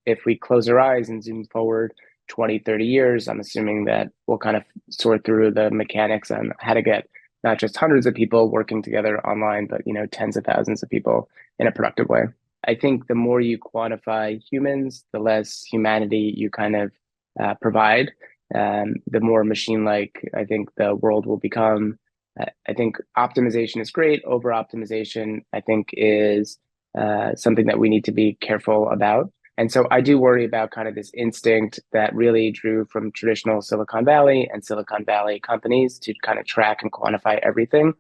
if we close our eyes and zoom forward 20, 30 years, I'm assuming that we'll kind of sort through the mechanics on how to get not just hundreds of people working together online, but tens of thousands of people in a productive way. I think the more you quantify humans, the less humanity you kind of provide, the more machine-like I think the world will become. I think optimization is great. Over optimization, I think, is something that we need to be careful about. And so I do worry about kind of this instinct that really drew from traditional Silicon Valley and Silicon Valley companies to kind of track and quantify everything.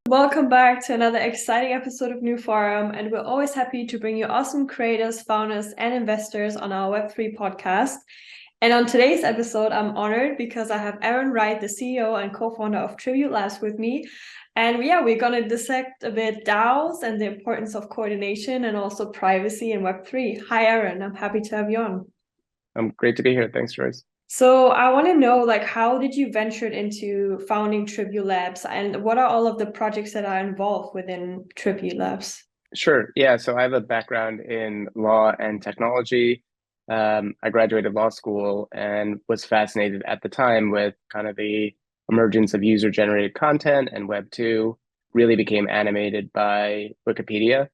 Welcome back to another exciting episode of NEWFORUM, and we're always happy to bring you awesome creators, founders, and investors on our Web3 podcast. And on today's episode, I'm honored because I have Aaron Wright, the CEO and co-founder of Tribute Labs, with me. And we're going to dissect a bit DAOs and the importance of coordination and also privacy in Web3. Hi, Aaron. I'm happy to have you on. Great to be here. Thanks, Joyce. So I want to know, how did you venture into founding Tribute Labs, and what are all of the projects that are involved within Tribute Labs? Sure. Yeah. So I have a background in law and technology. I graduated law school and was fascinated at the time with kind of the emergence of user-generated content, and Web 2 really became animated by Wikipedia.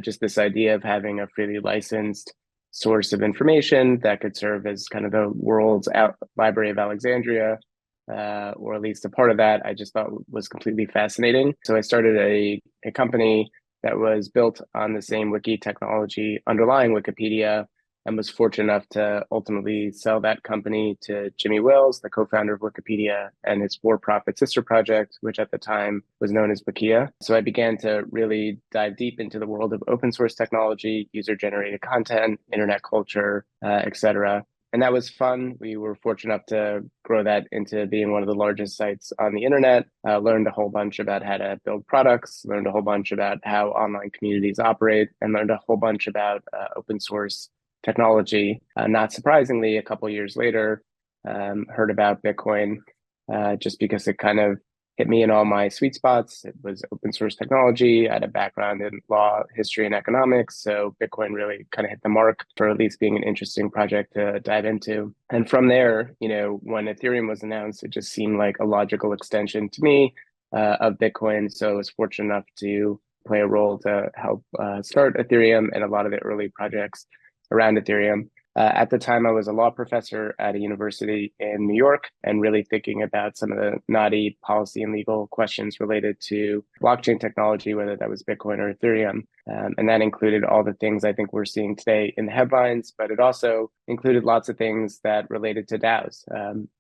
Just this idea of having a freely licensed source of information that could serve as kind of the world's Library of Alexandria, or at least a part of that, I just thought was completely fascinating. So I started a company that was built on the same wiki technology underlying Wikipedia, and was fortunate enough to ultimately sell that company to Jimmy Wales, the co-founder of Wikipedia, and his for-profit sister project, which at the time was known as Wikia. So I began to really dive deep into the world of open source technology, user-generated content, internet culture, etc. And that was fun. We were fortunate enough to grow that into being one of the largest sites on the internet, learned a whole bunch about how to build products, learned a whole bunch about how online communities operate, and learned a whole bunch about open source technology. Not surprisingly, a couple of years later, heard about Bitcoin, just because it kind of hit me in all my sweet spots. It was open source technology. I had a background in law, history, and economics. So Bitcoin really kind of hit the mark for at least being an interesting project to dive into. And from there, when Ethereum was announced, it just seemed like a logical extension to me of Bitcoin. So I was fortunate enough to play a role to help start Ethereum and a lot of the early projects around Ethereum. At the time, I was a law professor at a university in New York, and really thinking about some of the knotty policy and legal questions related to blockchain technology, whether that was Bitcoin or Ethereum. And that included all the things I think we're seeing today in the headlines, but it also included lots of things that related to DAOs.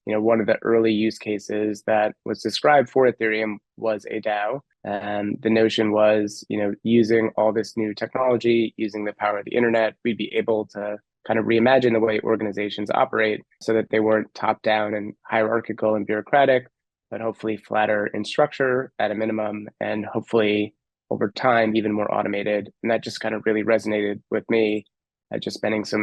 One of the early use cases that was described for Ethereum was a DAO. And the notion was, using all this new technology, using the power of the internet, we'd be able to kind of reimagine the way organizations operate so that they weren't top down and hierarchical and bureaucratic, but hopefully flatter in structure at a minimum, and hopefully over time even more automated. And that just kind of really resonated with me, just spending so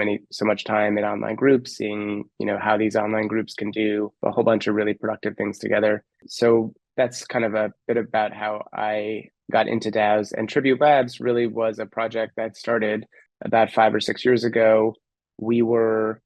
much time in online groups, seeing how these online groups can do a whole bunch of really productive things together. So that's kind of a bit about how I got into DAOs. And Tribute Labs really was a project that started about 5 or 6 years ago. We were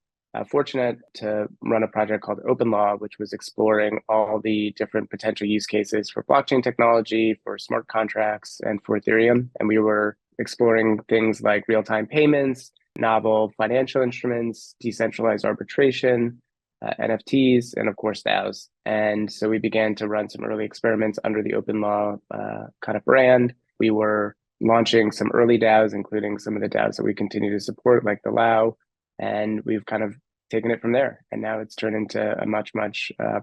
fortunate to run a project called Open Law, which was exploring all the different potential use cases for blockchain technology, for smart contracts, and for Ethereum. And we were exploring things like real-time payments, novel financial instruments, decentralized arbitration, NFTs, and of course DAOs. And so we began to run some early experiments under the Open Law kind of brand. We were launching some early DAOs, including some of the DAOs that we continue to support, like the LAO. And we've kind of taken it from there. And now it's turned into a much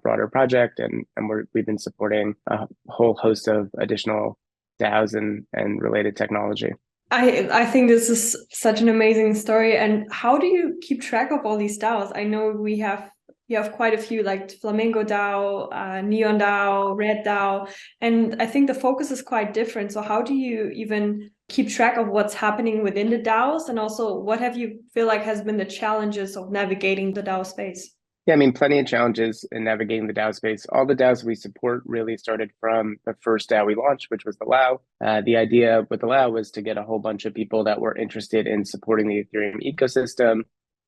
broader project. And we've been supporting a whole host of additional DAOs and related technology. I think this is such an amazing story. And how do you keep track of all these DAOs? I know we have you have quite a few like Flamingo DAO, Neon DAO, Red DAO, and I think the focus is quite different. So how do you even keep track of what's happening within the DAOs, and also what have you feel like has been the challenges of navigating the DAO space? Yeah, I mean, plenty of challenges in navigating the DAO space. All the DAOs we support really started from the first DAO we launched, which was the LAO. The idea with the LAO was to get a whole bunch of people that were interested in supporting the Ethereum ecosystem,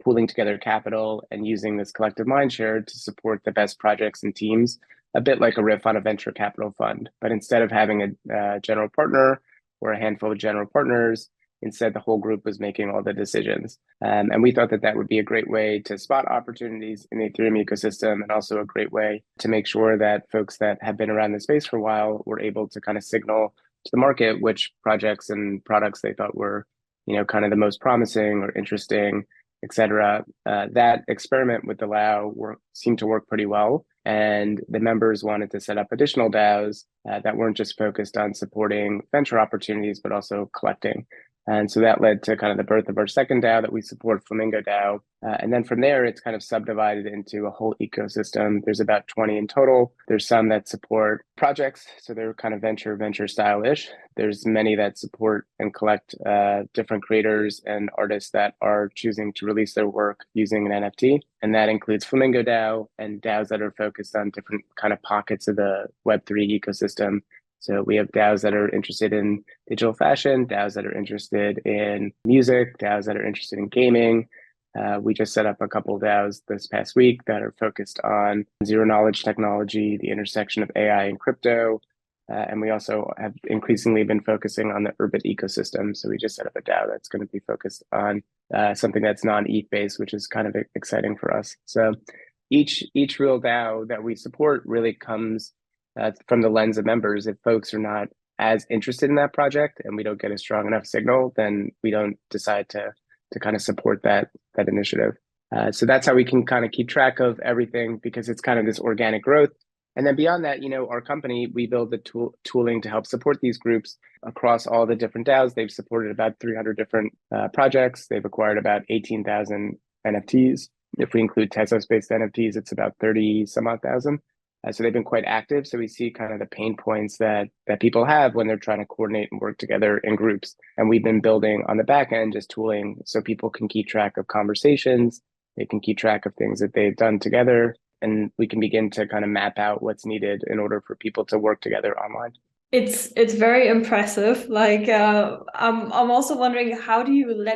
pooling together capital, and using this collective mindshare to support the best projects and teams, a bit like a riff on a venture capital fund. But instead of having a general partner or a handful of general partners, instead, the whole group was making all the decisions. And we thought that that would be a great way to spot opportunities in the Ethereum ecosystem, and also a great way to make sure that folks that have been around the space for a while were able to kind of signal to the market which projects and products they thought were, kind of the most promising or interesting, et cetera. That experiment with the LAO seemed to work pretty well. And the members wanted to set up additional DAOs that weren't just focused on supporting venture opportunities, but also collecting. And so that led to kind of the birth of our second DAO that we support, Flamingo DAO. And then from there, it's kind of subdivided into a whole ecosystem. There's about 20 in total. There's some that support projects, so they're kind of venture style-ish. There's many that support and collect different creators and artists that are choosing to release their work using an NFT. And that includes Flamingo DAO and DAOs that are focused on different kind of pockets of the Web3 ecosystem. So we have DAOs that are interested in digital fashion, DAOs that are interested in music, DAOs that are interested in gaming. We just set up a couple of DAOs this past week that are focused on zero knowledge technology, the intersection of AI and crypto. And we also have increasingly been focusing on the urban ecosystem. So we just set up a DAO that's going to be focused on something that's non-ETH based, which is kind of exciting for us. So each real DAO that we support really comes from the lens of members. If folks are not as interested in that project and we don't get a strong enough signal, then we don't decide to kind of support that initiative. So that's how we can kind of keep track of everything, because it's kind of this organic growth. And then beyond that, our company, we build the tooling to help support these groups across all the different DAOs. They've supported about 300 different projects. They've acquired about 18,000 NFTs. If we include Tezos-based NFTs, it's about 30 some odd thousand. So they've been quite active. So we see kind of the pain points that people have when they're trying to coordinate and work together in groups. And we've been building on the back end just tooling so people can keep track of conversations. They can keep track of things that they've done together. And we can begin to kind of map out what's needed in order for people to work together online. It's very impressive. Like I'm also wondering, how do you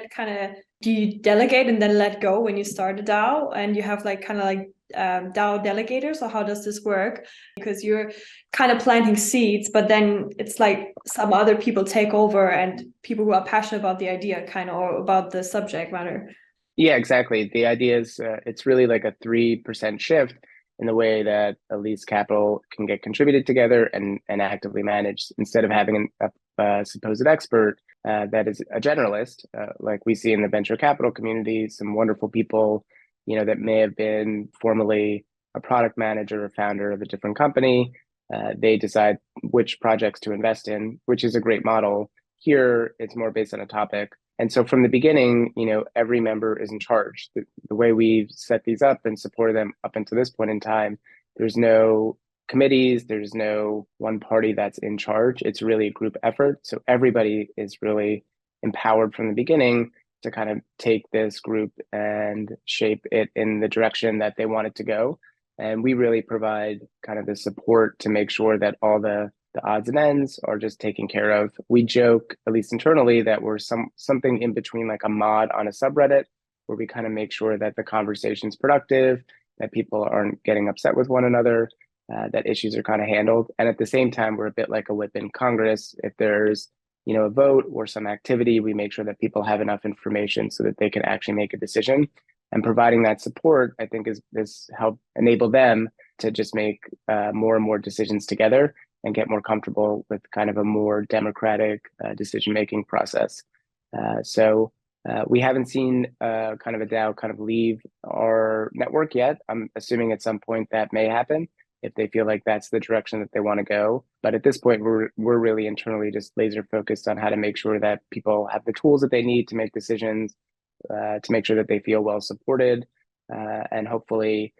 do you delegate and then let go when you start a DAO and you have like kind of like DAO delegators, or how does this work? Because you're kind of planting seeds, but then it's like some other people take over, and people who are passionate about the idea kind of, or about the subject matter. Yeah, exactly. The idea is it's really like a 3% shift in the way that at least capital can get contributed together and actively managed, instead of having a supposed expert that is a generalist, like we see in the venture capital community, some wonderful people, that may have been formerly a product manager or founder of a different company. They decide which projects to invest in, which is a great model. Here, it's more based on a topic. And so from the beginning, every member is in charge. The way we've set these up and supported them up until this point in time, there's no committees, there's no one party that's in charge. It's really a group effort. So everybody is really empowered from the beginning to kind of take this group and shape it in the direction that they want it to go. And we really provide kind of the support to make sure that all the odds and ends are just taken care of. We joke, at least internally, that we're something in between like a mod on a subreddit, where we kind of make sure that the conversation's productive, that people aren't getting upset with one another, that issues are kind of handled. And at the same time, we're a bit like a whip in Congress. If there's a vote or some activity, we make sure that people have enough information so that they can actually make a decision. And providing that support, I think, is help enable them to just make more and more decisions together and get more comfortable with kind of a more democratic decision-making process. So we haven't seen kind of a DAO kind of leave our network yet. I'm assuming at some point that may happen if they feel like that's the direction that they want to go. But at this point, we're really internally just laser focused on how to make sure that people have the tools that they need to make decisions, to make sure that they feel well supported, and hopefully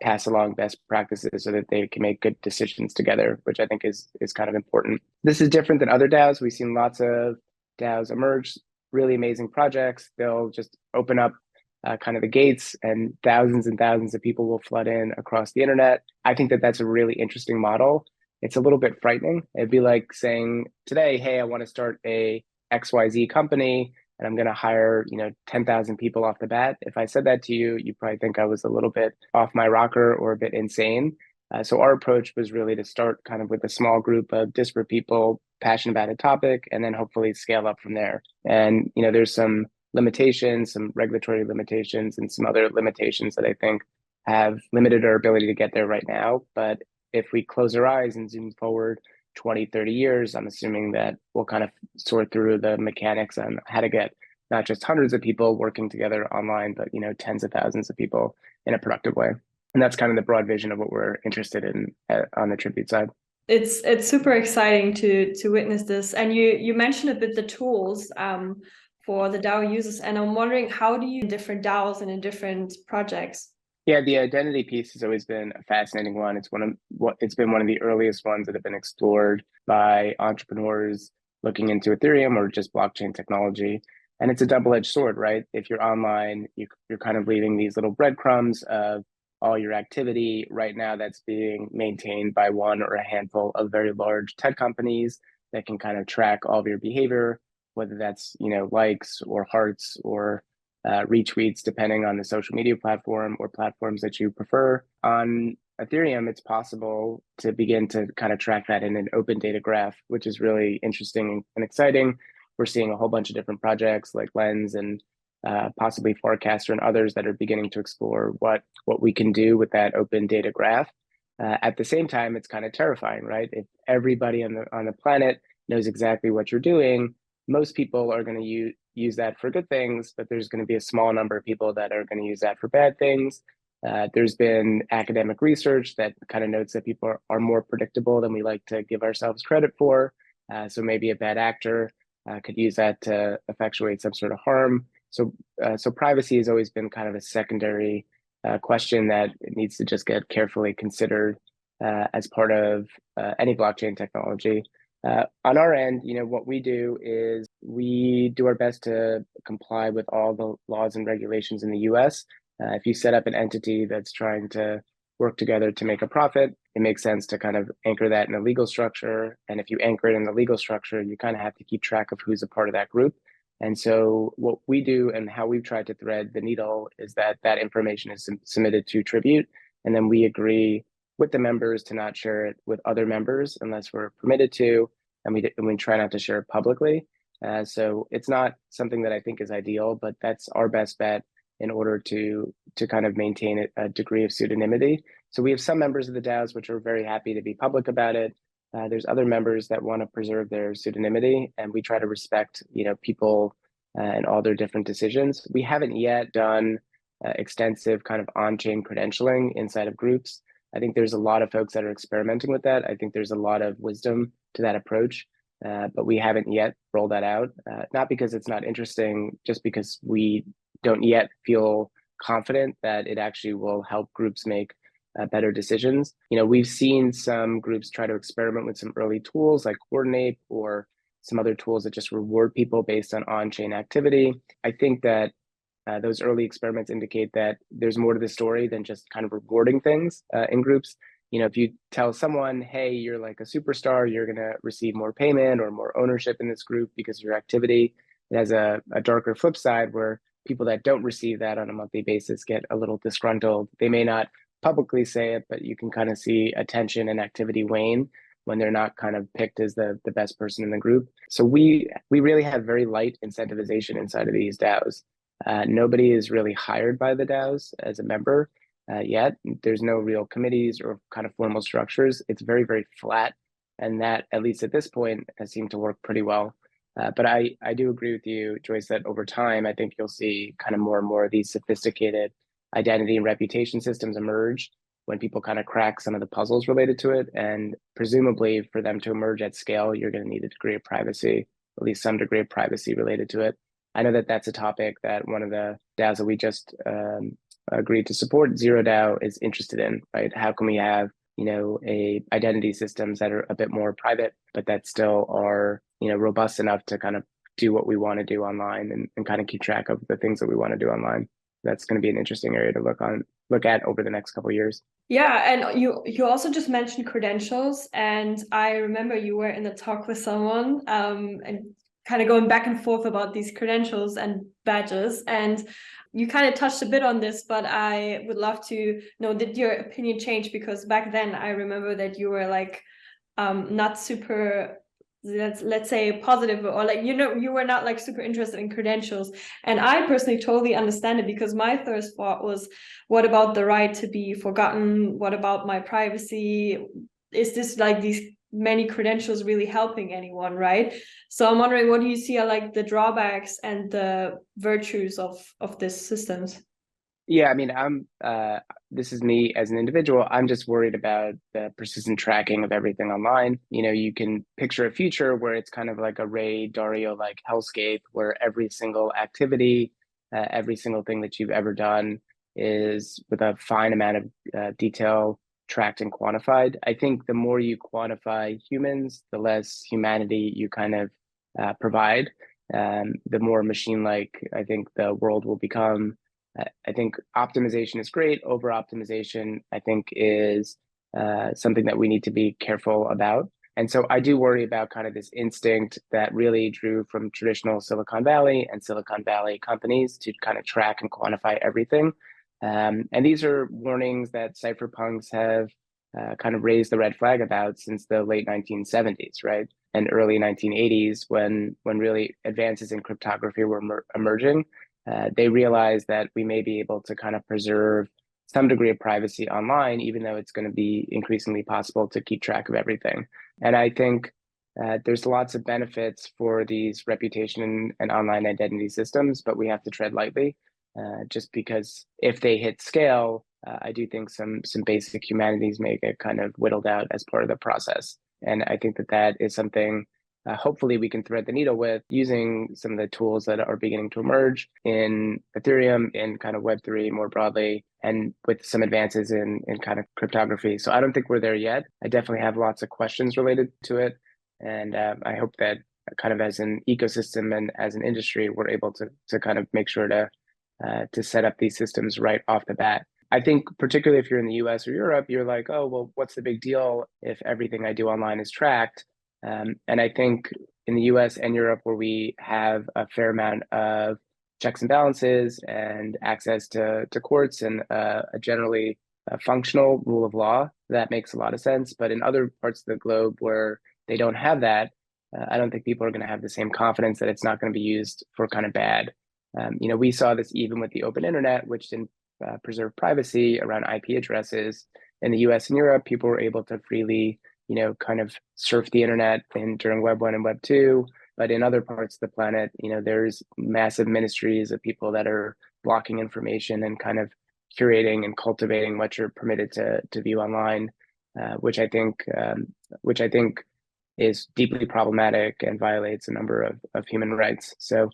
pass along best practices so that they can make good decisions together, which I think is kind of important. This is different than other DAOs. We've seen lots of DAOs emerge, really amazing projects. They'll just open up kind of the gates and thousands of people will flood in across the internet. I think that that's a really interesting model. It's a little bit frightening. It'd be like saying today, hey, I want to start a XYZ company and I'm going to hire, 10,000 people off the bat. If I said that to you, you probably think I was a little bit off my rocker or a bit insane. So our approach was really to start kind of with a small group of disparate people passionate about a topic, and then hopefully scale up from there. And, there's some limitations, some regulatory limitations, and some other limitations that I think have limited our ability to get there right now. But if we close our eyes and zoom forward 20, 30 years, I'm assuming that we'll kind of sort through the mechanics on how to get not just hundreds of people working together online, but, tens of thousands of people in a productive way. And that's kind of the broad vision of what we're interested in on the Tribute side. It's super exciting to witness this. And you mentioned a bit the tools for the DAO users, and I'm wondering, how do you different DAOs and in different projects? Yeah, the identity piece has always been a fascinating one. It's been one of the earliest ones that have been explored by entrepreneurs looking into Ethereum or just blockchain technology. And it's a double-edged sword, right? If you're online, you're kind of leaving these little breadcrumbs of all your activity. Right now, that's being maintained by one or a handful of very large tech companies that can kind of track all of your behavior, whether that's, likes or hearts or retweets, depending on the social media platform or platforms that you prefer. On Ethereum, it's possible to begin to kind of track that in an open data graph, which is really interesting and exciting. We're seeing a whole bunch of different projects like Lens and possibly Forecaster and others that are beginning to explore what we can do with that open data graph. At the same time, it's kind of terrifying, right? If everybody on the planet knows exactly what you're doing, most people are going to use that for good things, but there's going to be a small number of people that are going to use that for bad things. There's been academic research that kind of notes that people are more predictable than we like to give ourselves credit for. So maybe a bad actor could use that to effectuate some sort of harm. So privacy has always been kind of a secondary question that needs to just get carefully considered as part of any blockchain technology. On our end, what we do is we do our best to comply with all the laws and regulations in the US. If you set up an entity that's trying to work together to make a profit, it makes sense to kind of anchor that in a legal structure. And if you anchor it in the legal structure, you kind of have to keep track of who's a part of that group. And so what we do and how we've tried to thread the needle is that information is submitted to Tribute, and then we agree with the members to not share it with other members unless we're permitted to, and we try not to share it publicly. So it's not something that I think is ideal, but that's our best bet in order to kind of maintain a degree of pseudonymity. So we have some members of the DAOs which are very happy to be public about it. There's other members that want to preserve their pseudonymity, and we try to respect, people and all their different decisions. We haven't yet done extensive kind of on-chain credentialing inside of groups. I think there's a lot of folks that are experimenting with that. I think there's a lot of wisdom to that approach, but we haven't yet rolled that out. Not because it's not interesting, just because we don't yet feel confident that it actually will help groups make better decisions. We've seen some groups try to experiment with some early tools like Coordinate or some other tools that just reward people based on-chain activity. I think that those early experiments indicate that there's more to the story than just kind of rewarding things in groups. If you tell someone, hey, you're like a superstar, you're going to receive more payment or more ownership in this group because of your activity, it has a darker flip side where people that don't receive that on a monthly basis get a little disgruntled. They may not publicly say it, but you can kind of see attention and activity wane when they're not kind of picked as the best person in the group. So we really have very light incentivization inside of these DAOs. Nobody is really hired by the DAOs as a member yet. There's no real committees or kind of formal structures. It's very, very flat. And that, at least at this point, has seemed to work pretty well. But I do agree with you, Joyce, that over time, I think you'll see kind of more and more of these sophisticated identity and reputation systems emerge when people kind of crack some of the puzzles related to it. And presumably for them to emerge at scale, you're going to need a degree of privacy, at least some degree of privacy related to it. I know that that's a topic that one of the DAOs that we just agreed to support, Zero DAO is interested in, right? How can we have, a identity systems that are a bit more private, but that still are, robust enough to kind of do what we want to do online and kind of keep track of the things that we want to do online. That's going to be an interesting area to look at over the next couple of years. Yeah, and you also just mentioned credentials, and I remember you were in a talk with someone, and kind of going back and forth about these credentials and badges, and you kind of touched a bit on this, but I would love to know, did your opinion change? Because back then I remember that you were like not super, let's say, positive, or like, you were not like super interested in credentials. And I personally totally understand it, because my first thought was, what about the right to be forgotten? What about my privacy? Is this like these many credentials really helping anyone, right? So I'm wondering, what do you see are like the drawbacks and the virtues of these systems? Yeah, I mean, this is me as an individual. I'm just worried about the persistent tracking of everything online. You can picture a future where it's kind of like a Ray Dalio like hellscape, where every single activity, every single thing that you've ever done is with a fine amount of detail tracked and quantified. I think the more you quantify humans, the less humanity you kind of provide. The more machine-like I think the world will become. I think optimization is great. Over optimization, I think, is something that we need to be careful about. And so I do worry about kind of this instinct that really drew from traditional Silicon Valley and Silicon Valley companies to kind of track and quantify everything. And these are warnings that cypherpunks have kind of raised the red flag about since the late 1970s, right? And early 1980s, when really advances in cryptography were emerging. They realized that we may be able to kind of preserve some degree of privacy online, even though it's going to be increasingly possible to keep track of everything. And I think there's lots of benefits for these reputation and online identity systems, but we have to tread lightly, just because if they hit scale, I do think some basic humanities may get kind of whittled out as part of the process. And I think that is something hopefully we can thread the needle with, using some of the tools that are beginning to emerge in Ethereum, in kind of Web3 more broadly, and with some advances in kind of cryptography. So I don't think we're there yet. I definitely have lots of questions related to it. And I hope that kind of as an ecosystem and as an industry, we're able to kind of make sure to set up these systems right off the bat. I think particularly if you're in the US or Europe, you're like, oh, well, what's the big deal if everything I do online is tracked? And I think in the US and Europe, where we have a fair amount of checks and balances and access to courts and a generally functional rule of law, that makes a lot of sense. But in other parts of the globe where they don't have that, I don't think people are going to have the same confidence that it's not going to be used for kind of bad. We saw this even with the open internet, which didn't preserve privacy around IP addresses. In the US and Europe, people were able to freely kind of surf the internet during Web 1 and Web 2. But in other parts of the planet, there's massive ministries of people that are blocking information and kind of curating and cultivating what you're permitted to view online, which I think is deeply problematic and violates a number of human rights. So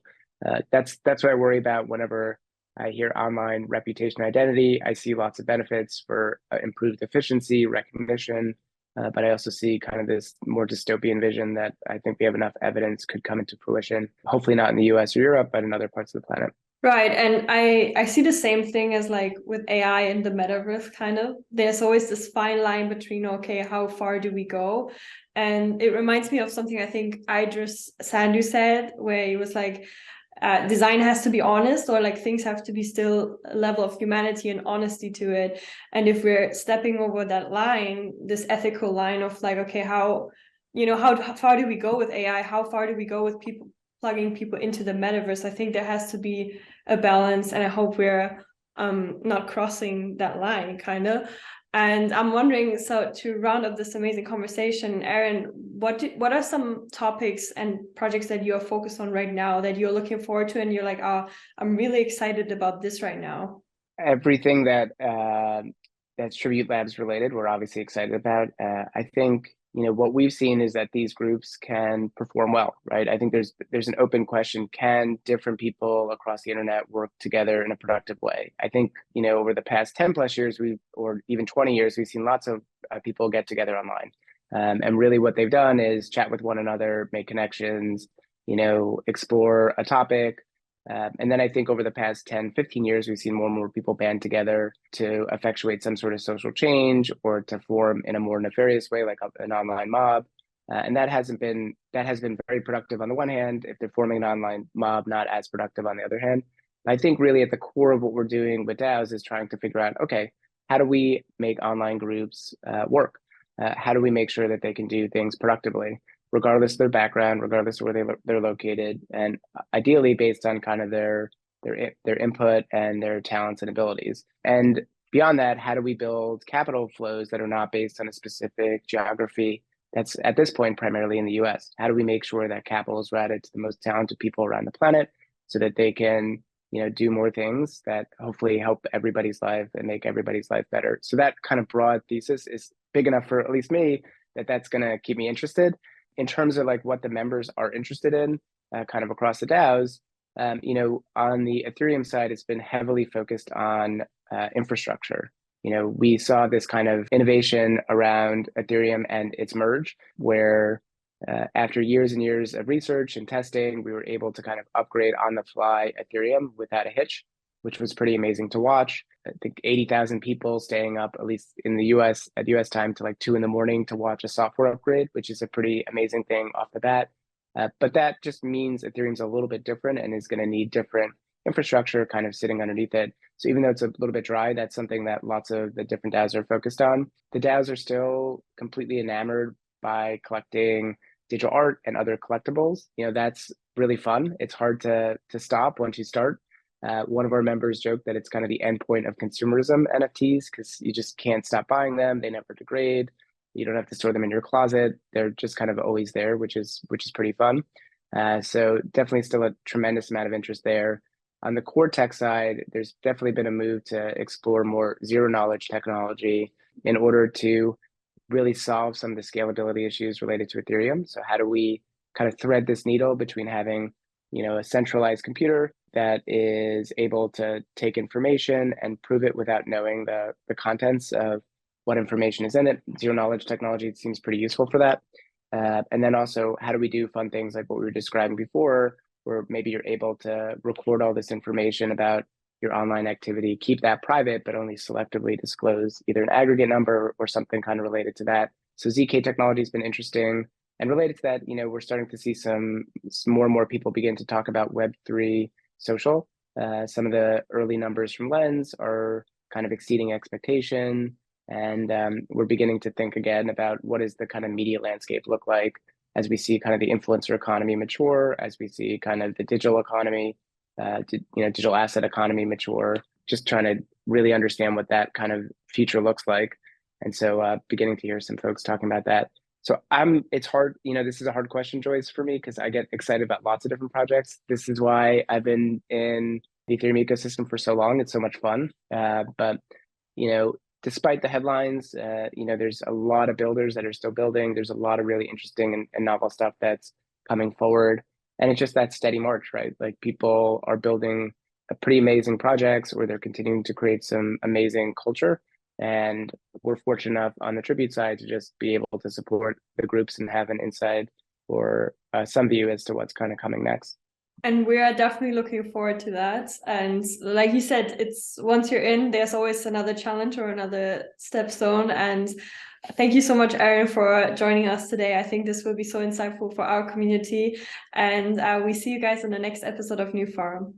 that's what I worry about whenever I hear online reputation identity. I see lots of benefits for improved efficiency, recognition, but I also see kind of this more dystopian vision that I think we have enough evidence could come into fruition, hopefully not in the US or Europe, but in other parts of the planet. Right. And I see the same thing as like with AI and the metaverse, kind of. There's always this fine line between, okay, how far do we go? And it reminds me of something I think Idris Sandu said, where he was like, design has to be honest, or like things have to be still a level of humanity and honesty to it. And if we're stepping over that line, this ethical line of like, okay, how far do we go with AI? How far do we go with people plugging people into the metaverse? I think there has to be a balance, and I hope we're not crossing that line, kind of. And I'm wondering, so to round up this amazing conversation, Aaron, what are some topics and projects that you are focused on right now that you're looking forward to, and you're like, oh, I'm really excited about this right now? Everything that's Tribute Labs related, we're obviously excited about. I think what we've seen is that these groups can perform well, right? I think there's an open question: can different people across the internet work together in a productive way? I think over the past 10 plus years, or even 20 years, we've seen lots of people get together online, and really what they've done is chat with one another, make connections, explore a topic. And then I think over the past 10, 15 years, we've seen more and more people band together to effectuate some sort of social change or to form in a more nefarious way, like an online mob. And that has been very productive on the one hand. If they're forming an online mob, not as productive on the other hand. I think really at the core of what we're doing with DAOs is trying to figure out, okay, how do we make online groups work? How do we make sure that they can do things productively, regardless of their background, regardless of where they're located, and ideally based on kind of their input and their talents and abilities. And beyond that, how do we build capital flows that are not based on a specific geography that's at this point primarily in the US? How do we make sure that capital is routed to the most talented people around the planet so that they can do more things that hopefully help everybody's life and make everybody's life better? So that kind of broad thesis is big enough for at least me that's going to keep me interested. In terms of like what the members are interested in, kind of across the DAOs, on the Ethereum side, it's been heavily focused on infrastructure. We saw this kind of innovation around Ethereum and its merge, where after years and years of research and testing, we were able to kind of upgrade on the fly Ethereum without a hitch, which was pretty amazing to watch. I think 80,000 people staying up, at least in the US, at US time, to like 2 a.m. to watch a software upgrade, which is a pretty amazing thing off the bat. But that just means Ethereum's a little bit different and is going to need different infrastructure kind of sitting underneath it. So even though it's a little bit dry, that's something that lots of the different DAOs are focused on. The DAOs are still completely enamored by collecting digital art and other collectibles. That's really fun. It's hard to stop once you start. One of our members joked that it's kind of the endpoint of consumerism, NFTs, because you just can't stop buying them. They never degrade. You don't have to store them in your closet. They're just kind of always there, which is pretty fun. So definitely still a tremendous amount of interest there. On the core tech side, there's definitely been a move to explore more zero knowledge technology in order to really solve some of the scalability issues related to Ethereum. So how do we kind of thread this needle between having a centralized computer that is able to take information and prove it without knowing the contents of what information is in it? Zero knowledge technology seems pretty useful for that. And then also, how do we do fun things like what we were describing before, where maybe you're able to record all this information about your online activity, keep that private, but only selectively disclose either an aggregate number or something kind of related to that. So ZK technology has been interesting. And related to that, we're starting to see some more and more people begin to talk about Web3 social. Some of the early numbers from Lens are kind of exceeding expectation. And we're beginning to think again about what does the kind of media landscape look like as we see kind of the influencer economy mature, as we see kind of the digital economy, digital asset economy mature, just trying to really understand what that kind of future looks like. And so beginning to hear some folks talking about that. So it's hard, this is a hard question, Joyce, for me, because I get excited about lots of different projects. This is why I've been in the Ethereum ecosystem for so long. It's so much fun. But, despite the headlines, there's a lot of builders that are still building. There's a lot of really interesting and novel stuff that's coming forward. And it's just that steady march, right? Like people are building pretty amazing projects, or they're continuing to create some amazing culture. And we're fortunate enough on the Tribute side to just be able to support the groups and have an insight or some view as to what's kind of coming next. And we are definitely looking forward to that. And like you said, it's once you're in, there's always another challenge or another stepstone. And thank you so much, Aaron, for joining us today. I think this will be so insightful for our community. And we see you guys in the next episode of NEWFORUM.